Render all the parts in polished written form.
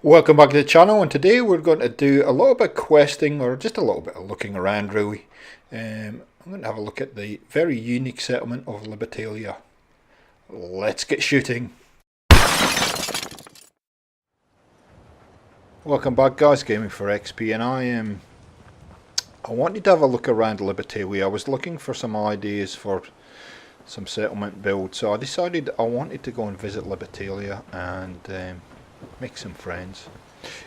Welcome back to the channel, and today we're going to do a little bit of questing, or just a little bit of looking around really. I'm going to have a look at the very unique settlement of Libertalia. Let's get shooting. Welcome back guys, Gaming for XP, and I wanted to have a look around Libertalia. I was looking for some ideas for some settlement builds, so I decided I wanted to go and visit Libertalia and make some friends.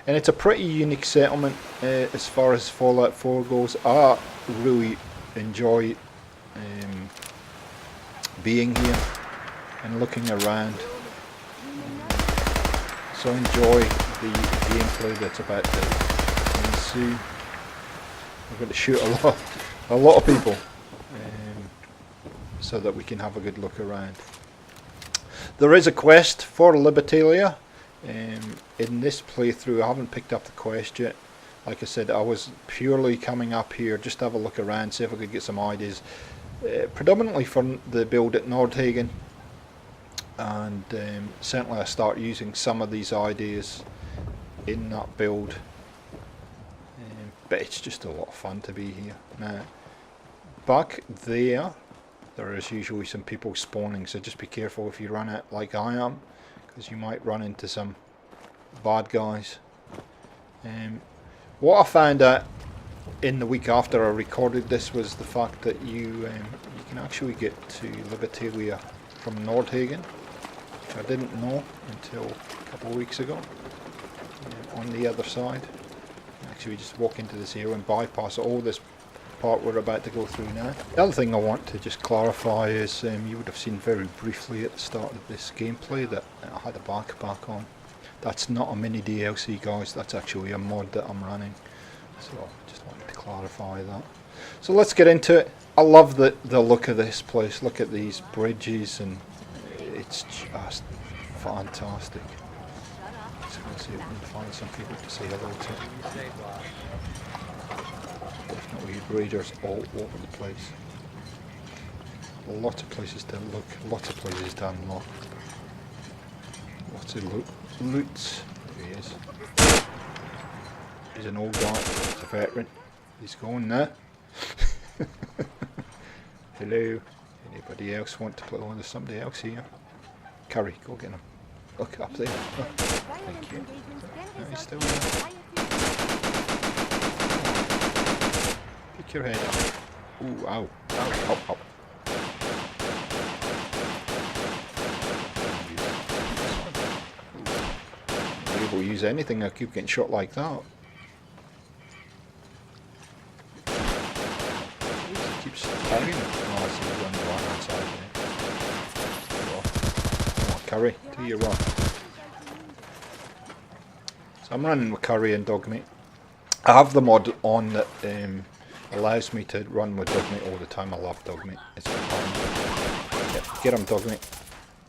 And it's a pretty unique settlement as far as Fallout 4 goes. I really enjoy being here and looking around. So I enjoy the gameplay that's about to ensue. We're going to shoot a lot of people so that we can have a good look around. There is a quest for Libertalia. In this playthrough I haven't picked up the quest yet. Like I said, I was purely coming up here just to have a look around, see if I could get some ideas, predominantly from the build at Nordhagen, and certainly I start using some of these ideas in that build, but it's just a lot of fun to be here. Now back there is usually some people spawning, so just be careful if you run out like I am, because you might run into some bad guys. What I found out in the week after I recorded this was the fact that you can actually get to Libertalia from Nordhagen, which I didn't know until a couple of weeks ago. On the other side, actually just walk into this area and bypass all this part we're about to go through now. The other thing I want to just clarify is you would have seen very briefly at the start of this gameplay that I had a backpack on. That's not a mini DLC guys, that's actually a mod that I'm running, so just wanted to clarify that. So let's get into it. I love the look of this place. Look at these bridges, and it's just fantastic. So let's see if we can find some people to say hello to. Definitely breeders all over the place. Lots of places to look, lots of places to unlock. Lots of loots. There he is. He's an old guy, he's a veteran. He's going now. Hello. Anybody else want to play? Oh, there's somebody else here. Curry, go get him. Look up there. Oh, thank you. No, he's still there. Pick your head up. Ooh, ow. Ow, ow, ow. I'm not able to use anything, I keep getting shot like that. He keeps carrying. Oh, I see he's on the right hand side there. Come on, Curry, do your run. So I'm running with Curry and Dogmeat. I have the mod on that allows me to run with Dogmeat all the time. I love Dogmeat. It's fun. Yep, get him, Dogmeat.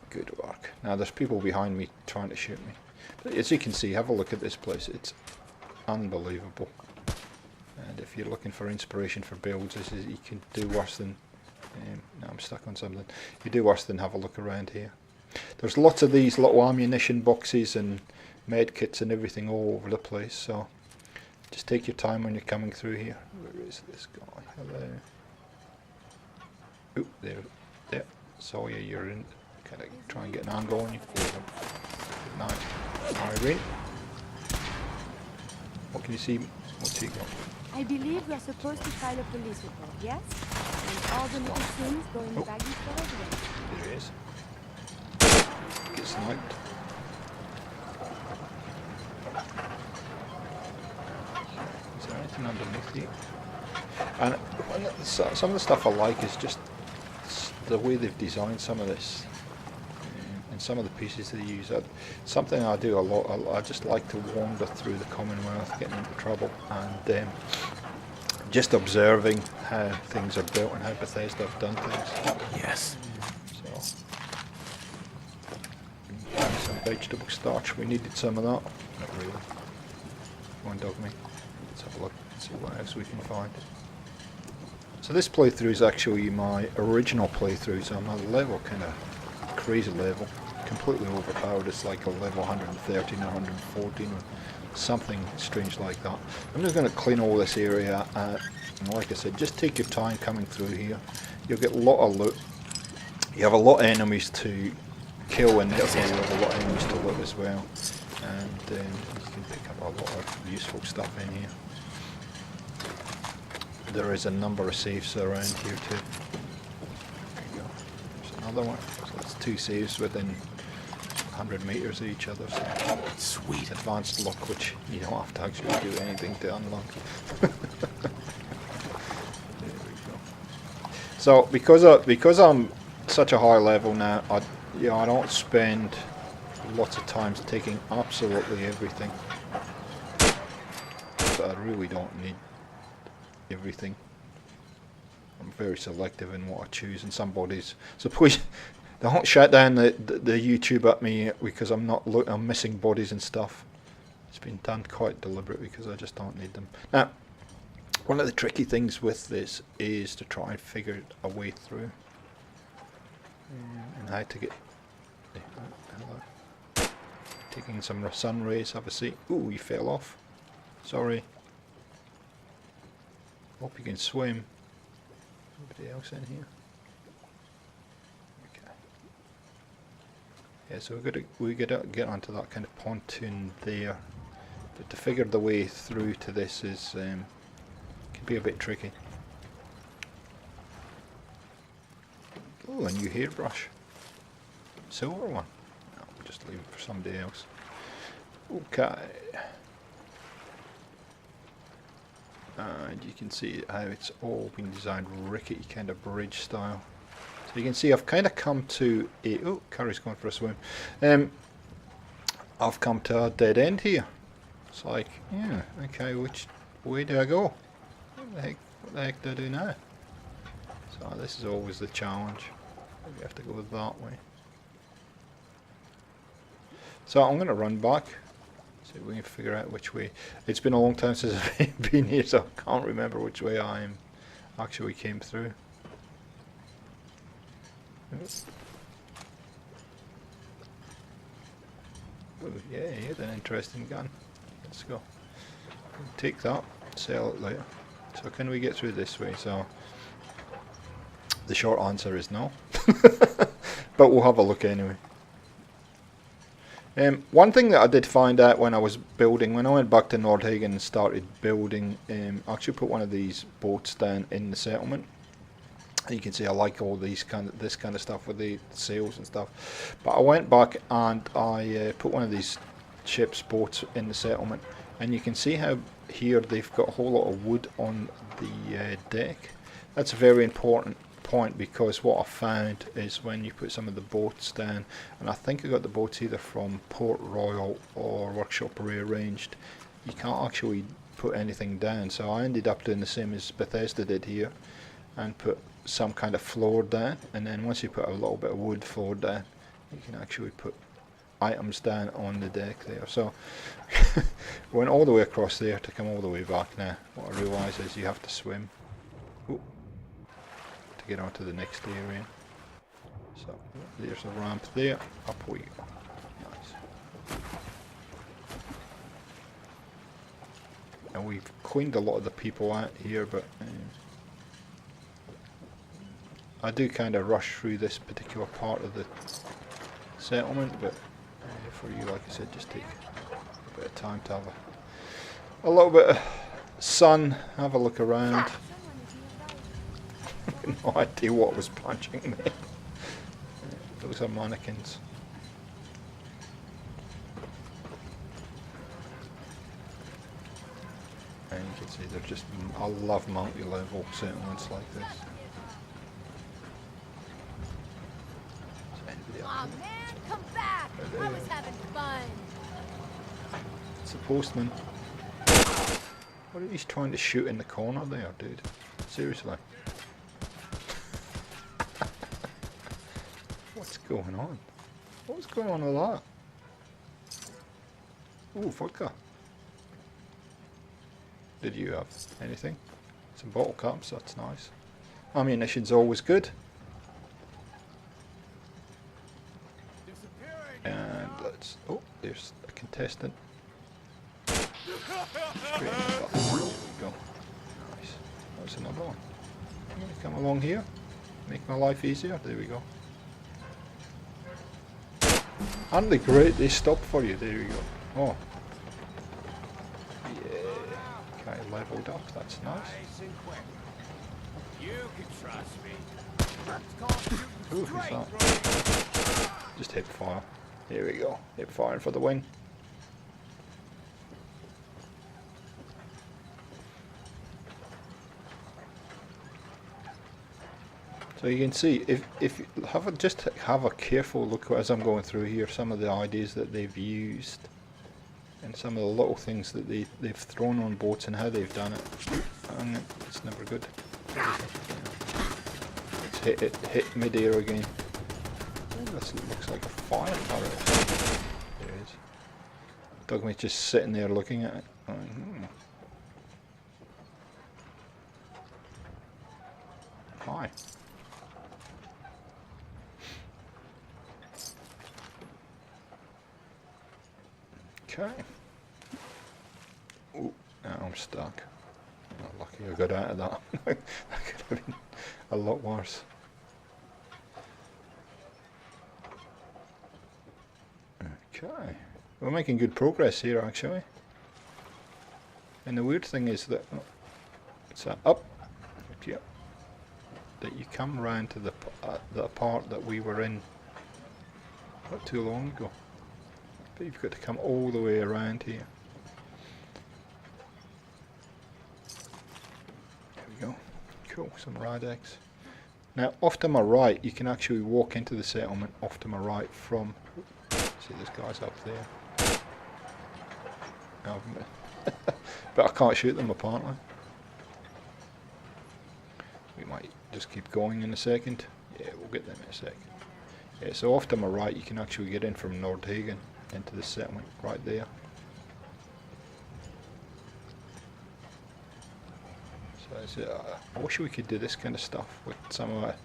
Good work. Now there's people behind me trying to shoot me. But as you can see, have a look at this place. It's unbelievable. And if you're looking for inspiration for builds, this is, you can do worse than... no, I'm stuck on something. You do worse than have a look around here. There's lots of these little ammunition boxes and med kits and everything all over the place, so just take your time when you're coming through here. Where is this guy? Hello. Oop, there. Saw you, you're in. Can I try and get an angle on you? Good night. Irene. What can you see? What's he got? I believe we are supposed to file a police report, yes? And all the little things go in the baggies for evidence. There he is. Get sniped. Is there anything underneath you? And some of the stuff I like is just the way they've designed some of this, and some of the pieces they use. Something I do a lot. I just like to wander through the Commonwealth, getting into trouble, and just observing how things are built and how Bethesda have done things. Yes. So, some vegetable starch. We needed some of that. Not really. Come on, Dogmeat. Let's have a look. See what else we can find. So this playthrough is actually my original playthrough, so I'm a level kind of crazy level. completely overpowered. It's like a level 113 or 114 or something strange like that. I'm just going to clean all this area, and like I said, just take your time coming through here. You'll get a lot of loot. You have a lot of enemies to kill in this area, you have a lot of enemies to loot as well, and you can pick up a lot of useful stuff in here. There is a number of safes around here too. There you go. There's another one. So that's 2 safes within 100 meters of each other. So sweet advanced luck, which you don't have to actually do anything to unlock. There we go. So because I'm such a high level now, I don't spend lots of times taking absolutely everything. But I really don't need everything. I'm very selective in what I choose, and some bodies. So please don't shut down the YouTube at me because I'm missing bodies and stuff. It's been done quite deliberately because I just don't need them. Now, one of the tricky things with this is to try and figure a way through, and how to get. Hello. Taking some sun rays. Have a seat. Ooh, you fell off. Sorry. Hope you can swim. Anybody else in here? Okay. Yeah, so we gotta get onto that kind of pontoon there. But to figure the way through to this is can be a bit tricky. Oh, a new hairbrush. Silver one. No, we'll just leave it for somebody else. Okay. And you can see how it's all been designed rickety kind of bridge style. So you can see I've kind of come to a... Oh, Curry's going for a swim. I've come to a dead end here. It's like, yeah, okay, which way do I go? What the heck do I do now? So this is always the challenge. We have to go that way. So I'm going to run back. See if we can figure out which way. It's been a long time since I've been here, so I can't remember which way I actually came through. Oh, yeah, here's an interesting gun. Let's go. Take that, sell it later. So can we get through this way? So the short answer is no. But we'll have a look anyway. One thing that I did find out when I was building, when I went back to Nordhagen and started building, I actually put one of these boats down in the settlement. You can see I like all this kind of stuff with the sails and stuff. But I went back and I put one of these boats in the settlement, and you can see how here they've got a whole lot of wood on the deck. That's a very important point, because what I found is when you put some of the boats down, and I think I got the boats either from Port Royal or Workshop Rearranged, you can't actually put anything down. So I ended up doing the same as Bethesda did here and put some kind of floor down, and then once you put a little bit of wood floor down, you can actually put items down on the deck there. So went all the way across there to come all the way back. Now what I realise is you have to swim. Ooh. To get onto the next area. So there's a ramp there, up we go. Nice. And we've cleaned a lot of the people out here, but I do kind of rush through this particular part of the settlement, but for you, like I said, just take a bit of time to have a little bit of sun, have a look around. No idea what was punching me. Those are mannequins. And you can see they're just, I love multi-level settlements like this. Aw, man, come back! I was having fun. It's the postman. What are you trying to shoot in the corner there, dude? Seriously. What's going on? What's going on with that? Ooh, vodka. Did you have anything? Some bottle caps, that's nice. Ammunition's always good. Disappear Oh, there's a contestant. Straight in the butt. There we go. Nice. That's another one. Yeah, come along here. Make my life easier. There we go. Aren't they great? They stop for you. There we go. Oh. Yeah. Okay, leveled up. That's nice. You can trust me. Ooh, who's that? Just hip fire. Here we go. Hip firing for the win. So you can see, if you just have a careful look as I'm going through here, some of the ideas that they've used, and some of the little things that they've thrown on boats and how they've done it, and it's never good. It's hit mid-air again. This looks like a fire turret. There it is. Dogme's just sitting there looking at it. Hi. Okay. Ooh, now I'm stuck. Not lucky I got out of that. That could have been a lot worse. Okay. We're making good progress here actually. And the weird thing is that it's up. Yeah. That you come round to the part that we were in not too long ago. But you've got to come all the way around here. There we go. Cool, some Radex. Now off to my right you can actually walk into the settlement off to my right from, see this guy's up there. But I can't shoot them apparently. We might just keep going in a second. Yeah, we'll get them in a second. Yeah, so off to my right you can actually get in from Nordhagen into the settlement right there. So I wish we could do this kind of stuff with some of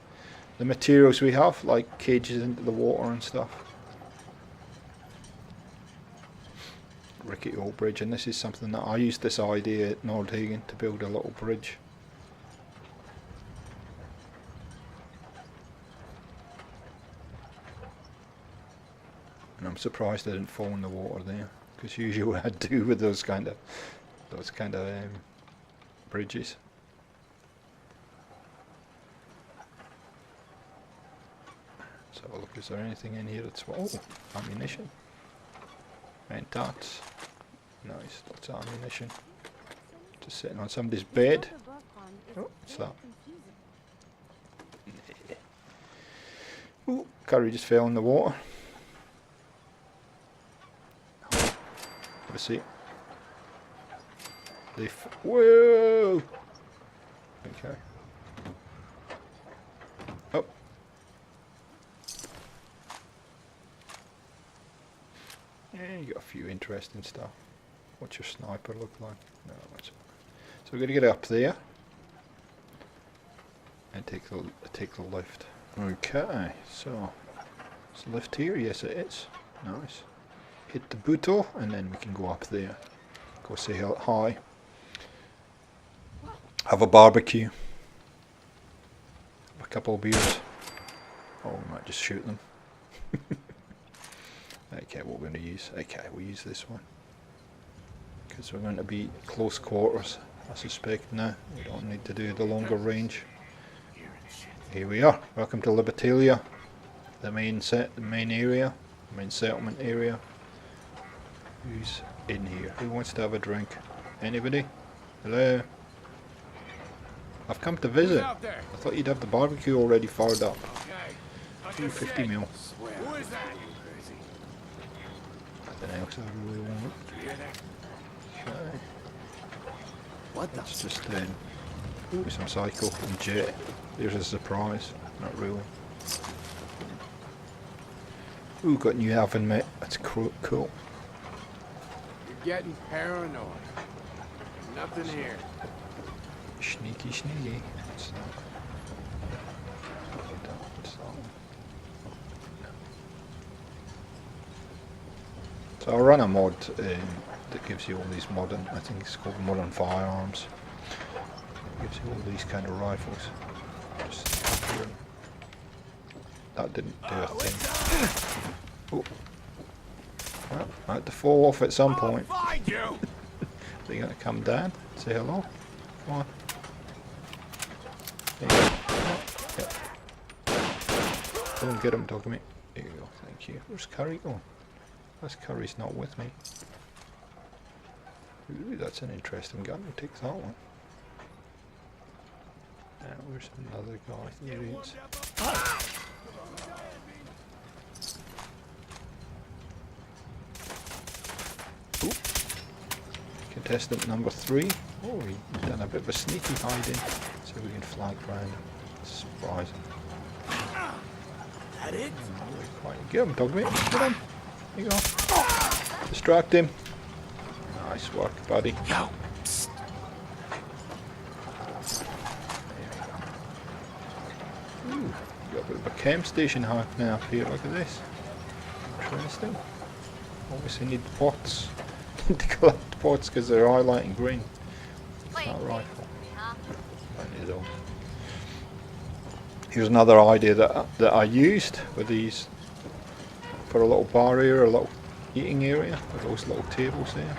the materials we have, like cages into the water and stuff. Rickety old bridge, and this is something that I used this idea at Nordhagen to build a little bridge. And I'm surprised I didn't fall in the water there, because usually I do with those kind of bridges. Let's have a look. Is there anything in here that's ammunition? And darts. Nice, lots of ammunition. Just sitting on somebody's bed. Oh, what's that? Ooh, curry just fell in the water. Have a seat. Whoa! Okay. Oh. Yeah, you got a few interesting stuff. What's your sniper look like? No, that's so we're gonna get up there and take the lift. Okay, so it's a lift here. Yes, it is. Nice. Hit the bootle and then we can go up there. Go say hi. Have a barbecue. A couple of beers. Oh, we might just shoot them. Okay, what we're going to use. Okay, we'll use this one. Because we're going to be close quarters, I suspect now. We don't need to do the longer range. Here we are. Welcome to Libertalia. The main area. The main settlement area. Who's in here? Who wants to have a drink? Anybody? Hello? I've come to visit. I thought you'd have the barbecue already fired up. 250 mil. Nothing else I really want. Okay. What the? Let's just ooh, some cycle and jet. There's a surprise. Not really. Ooh, got new oven mitt. That's cool. You're getting paranoid. Nothing here. Sneaky, sneaky. What's that? So I run a mod that gives you all these modern, I think it's called modern firearms. It gives you all these kind of rifles. Just here. That didn't do a thing. Oh. Well, I had to fall off at some point. Find you. They're gonna come down, say hello. Come on. There you go. Yeah. Don't get him, dog me. There you go, thank you. Where's Curry going? This Curry's not with me. Ooh, that's an interesting gun. We'll take that one. Where's another guy? There he is. Ooh. Contestant number 3. Oh, he's done a bit of a sneaky hiding. So we can flag round. Surprise him. That it? Get him, dog mate. Get him. There you go. Distract him. Nice work, buddy. Yo. Ooh, got a bit of a chem station happening up here. Look at this. Interesting. Obviously need pots to collect pots because they're highlighting green. It's that rifle. Here's another idea that I used with these for a little bar area, a little eating area with those little tables there.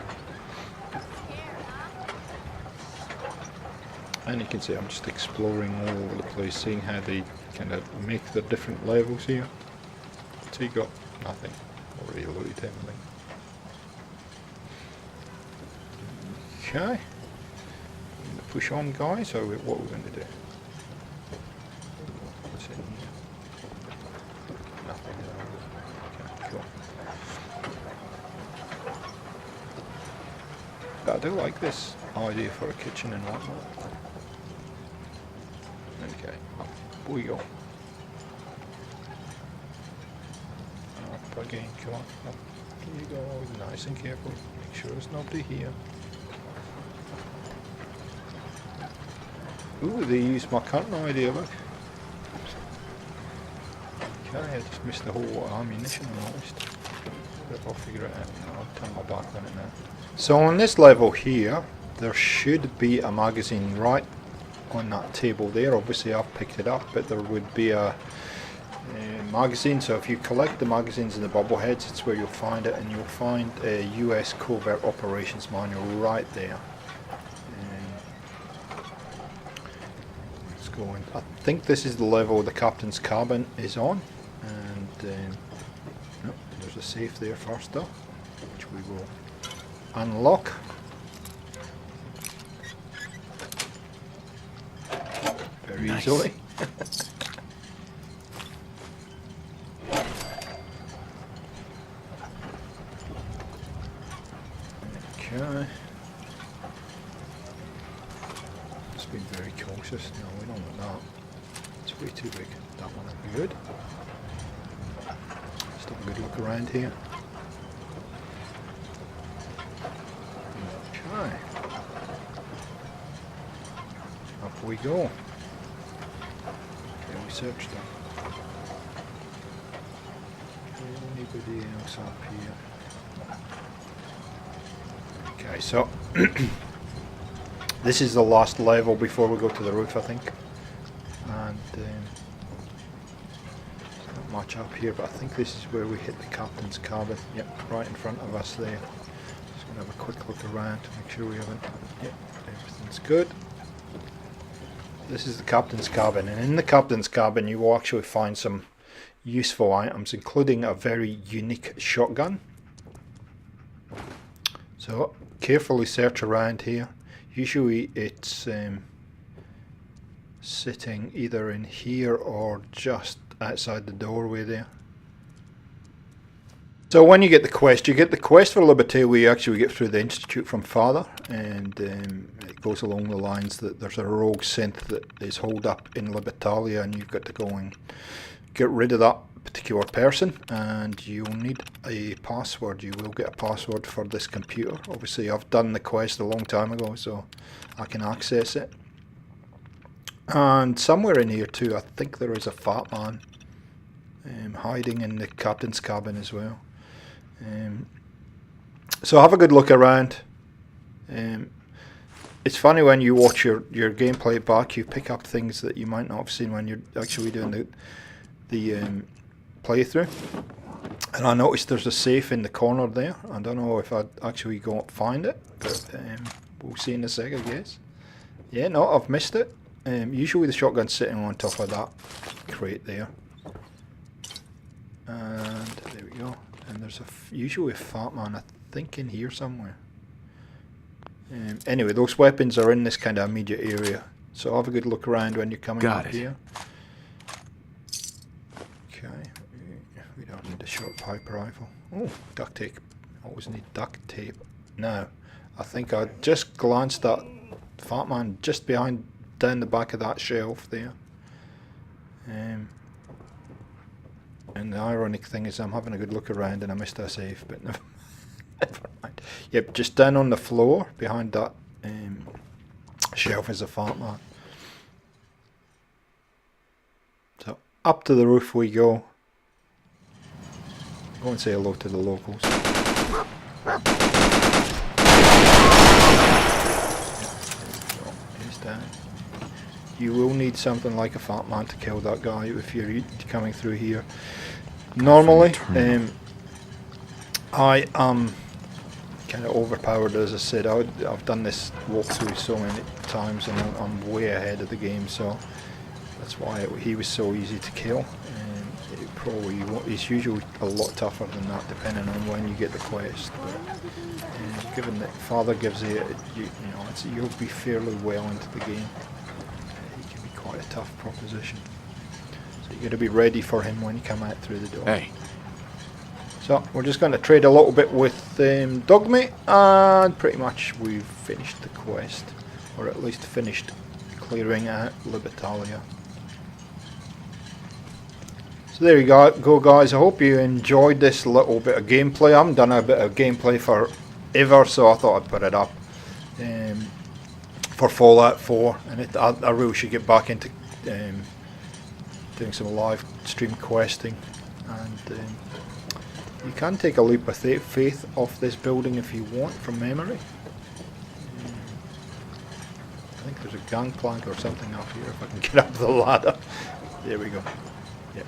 And you can see I'm just exploring all over the place, seeing how they kind of make the different levels here. So you got nothing, already looted everything. Okay, push on, guys. So what are we going to do? What's in here? Nothing. Okay, cool. But I do like this idea for a kitchen and whatnot. Okay, up we go. Up again, come on, up. Here you go, nice and careful. Make sure there's nobody here. Ooh, they used my current idea, look. Okay, I just missed the whole ammunition almost. But I'll figure it out. I'll turn my back on it now. So on this level here, there should be a magazine right on that table there. Obviously I've picked it up, but there would be a magazine. So if you collect the magazines in the bubble heads, it's where you'll find it, and you'll find a US Covert Operations Manual right there. Let's go in. I think this is the level the captain's cabin is on, and no, there's a safe there first though, which we will unlock. Very easily. Okay. Just being very cautious. No, we don't want that. It's way too big. That one would be good. Just have a good look around here. Okay. Up we go. Okay, we searched them. Anybody else up here? Okay, so this is the last level before we go to the roof, I think. And there's not much up here, but I think this is where we hit the captain's cabin. Yep, right in front of us there. Just gonna have a quick look around to make sure we haven't. Yep, everything's good. This is the captain's cabin, and in the captain's cabin you will actually find some useful items, including a very unique shotgun. So carefully search around here. Usually it's sitting either in here or just outside the doorway there. So when you get the quest for Libertalia, you actually get through the Institute from Father, and it goes along the lines that there's a rogue synth that is holed up in Libertalia, and you've got to go and get rid of that particular person, and you'll need a password. You will get a password for this computer. Obviously I've done the quest a long time ago, so I can access it. And somewhere in here too, I think there is a fat man hiding in the captain's cabin as well. So have a good look around. It's funny when you watch your gameplay back, you pick up things that you might not have seen when you're actually doing the playthrough. And I noticed there's a safe in the corner there. I don't know if I'd actually go find it, but we'll see in a sec, I guess. Yeah, no, I've missed it. Usually the shotgun's sitting on top of that crate there. And there we go. And there's usually a fat man, I think, in here somewhere. Anyway, those weapons are in this kind of immediate area. So have a good look around when you're coming up here. Okay. We don't need a short pipe rifle. Oh, duct tape. Always need duct tape. Now, I think I just glanced at fat man just behind, down the back of that shelf there. And the ironic thing is I'm having a good look around and I missed a safe, but never mind. Yep, just down on the floor behind that shelf is a fat man. So up to the roof we go. Go and say hello to the locals. He's down. You will need something like a fat man to kill that guy if you're coming through here. Normally, I am kind of overpowered, as I said. I've done this walkthrough so many times and I'm way ahead of the game, so that's why he was so easy to kill. It's usually a lot tougher than that, depending on when you get the quest. But given that Father gives you, you'll be fairly well into the game. He can be quite a tough proposition. So you got to be ready for him when you come out through the door. Hey. So we're just going to trade a little bit with Dogmeat, and pretty much we've finished the quest, or at least finished clearing out Libertalia. So there you go guys, I hope you enjoyed this little bit of gameplay. I haven't done a bit of gameplay forever, so I thought I'd put it up for Fallout 4, and I really should get back into doing some live stream questing. And you can take a leap of faith off this building if you want, from memory. I think there's a gangplank or something up here if I can get up the ladder. There we go. Yep.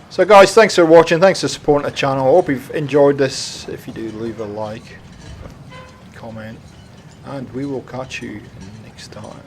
So guys, thanks for watching, thanks for supporting the channel. I hope you've enjoyed this. If you do, leave a like, comment, and we will catch you next time.